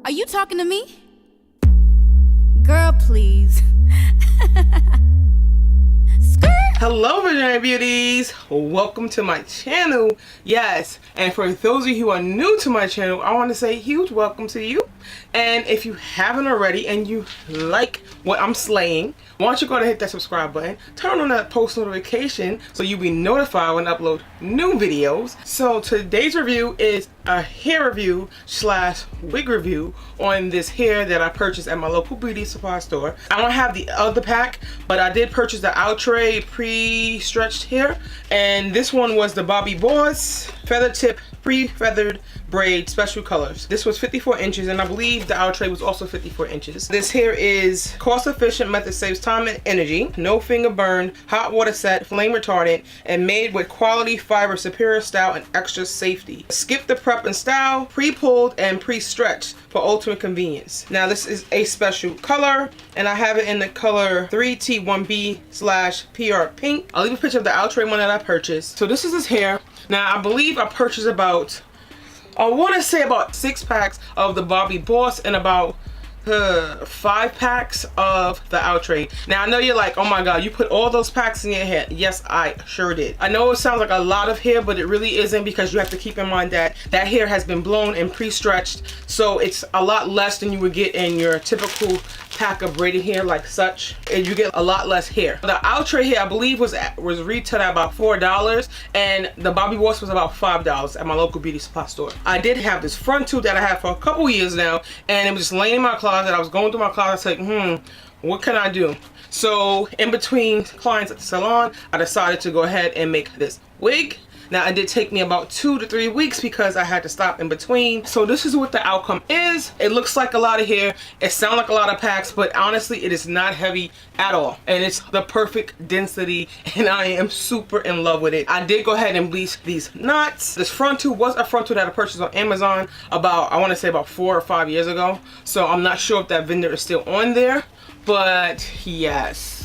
Are you talking to me? Girl, please. Hello Visionary Beauties, welcome to my channel. Yes, and for those of you who are new to my channel, I want to say a huge welcome to you. And if you haven't already and you like what I'm slaying, why don't you go ahead and hit that subscribe button, turn on that post notification so you'll be notified when I upload new videos. So today's review is a hair review slash wig review on this hair that I purchased at my local beauty supply store. I don't have the other pack, but I did purchase the Outre pre-stretched hair, and this one was the Bobbi Boss feather tip pre-feathered braid special colors. This was 54 inches, and I believe the Outre was also 54 inches. This hair is cost efficient method, saves time and energy, no finger burn, hot water set, flame retardant, and made with quality fiber, superior style, and extra safety. Skip the prep and style, pre-pulled and pre-stretched for ultimate convenience. Now this is a special color, and I have it in the color 3T1B/PR pink. I'll leave a picture of the Outre one that I purchased. So this is his hair. Now I believe I purchased about, I want to say about 6 packs of the Bobbi Boss and about 5 packs of the Outre. Now I know you're like, oh my god, you put all those packs in your hair. Yes, I sure did. I know it sounds like a lot of hair, but it really isn't, because you have to keep in mind that that hair has been blown and pre-stretched, so it's a lot less than you would get in your typical pack of braided hair like such, and you get a lot less hair. The Outre hair I believe was retailed at about $4, and the Bobbi Boss was about $5 at my local beauty supply store. I did have this frontal that I had for a couple years now, and it was just laying in my closet. I was going through my closet like, what can I do? So in between clients at the salon, I decided to go ahead and make this wig. Now it did take me about 2 to 3 weeks because I had to stop in between. So this is what the outcome is. It looks like a lot of hair, it sounds like a lot of packs, but honestly it is not heavy at all, and it's the perfect density, and I am super in love with it. I did go ahead and bleach these knots. This frontal was a frontal that I purchased on Amazon about, I want to say about 4 or 5 years ago, so I'm not sure if that vendor is still on there, but yes.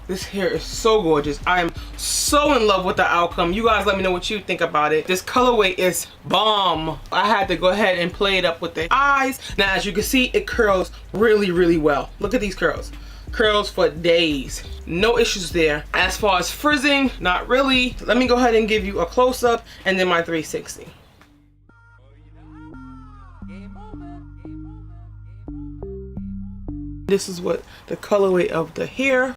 This hair is so gorgeous. I am so in love with the outcome. You guys let me know what you think about it. This colorway is bomb. I had to go ahead and play it up with the eyes. Now as you can see, it curls really, really well. Look at these curls. Curls for days. No issues there. As far as frizzing, not really. Let me go ahead and give you a close-up and then my 360. This is what the colorway of the hair.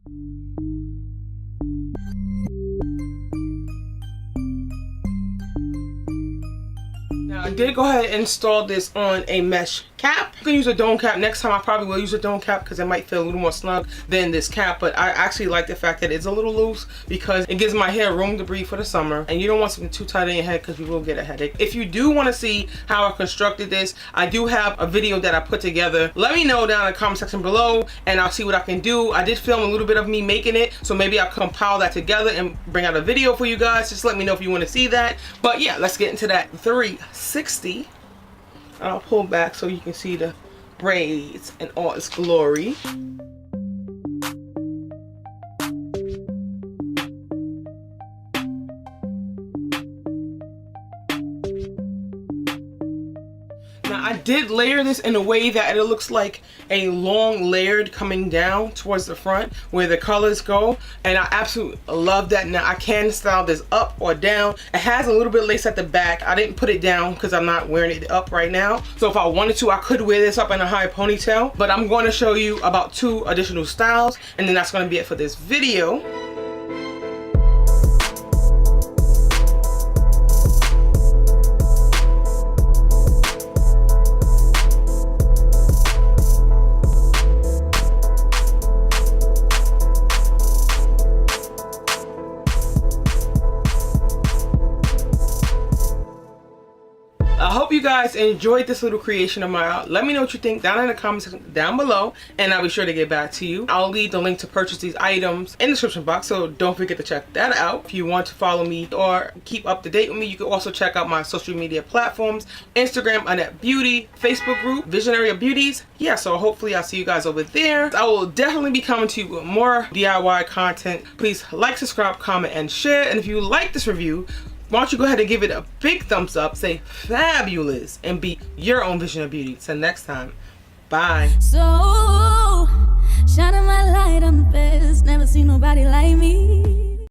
Now I did go ahead and install this on a mesh cap. You can use a dome cap. Next time I probably will use a dome cap because it might feel a little more snug than this cap, but I actually like the fact that it's a little loose because it gives my hair room to breathe for the summer, and you don't want something too tight in your head because you will get a headache. If you do want to see how I constructed this, I do have a video that I put together. Let me know down in the comment section below and I'll see what I can do. I did film a little bit of me making it, so maybe I'll compile that together and bring out a video for you guys. Just let me know if you want to see that. But yeah, let's get into that 360. I'll pull back so you can see the braids in all its glory. Now I did layer this in a way that it looks like a long layered coming down towards the front where the colors go, and I absolutely love that. Now I can style this up or down. It has a little bit of lace at the back. I didn't put it down because I'm not wearing it up right now, so if I wanted to I could wear this up in a high ponytail, but I'm going to show you about 2 additional styles, and then that's going to be it for this video. I hope you guys enjoyed this little creation of mine. Let me know what you think down in the comments section down below, and I'll be sure to get back to you. I'll leave the link to purchase these items in the description box, so don't forget to check that out. If you want to follow me or keep up to date with me, you can also check out my social media platforms: Instagram, Annette Beauty, Facebook group, Visionaries of Beauties. Yeah, so hopefully I'll see you guys over there. I will definitely be coming to you with more DIY content. Please like, subscribe, comment, and share. And if you like this review, why don't you go ahead and give it a big thumbs up, say fabulous, and be your own vision of beauty. Till next time, bye. So, shining my light on the best, never seen nobody like me.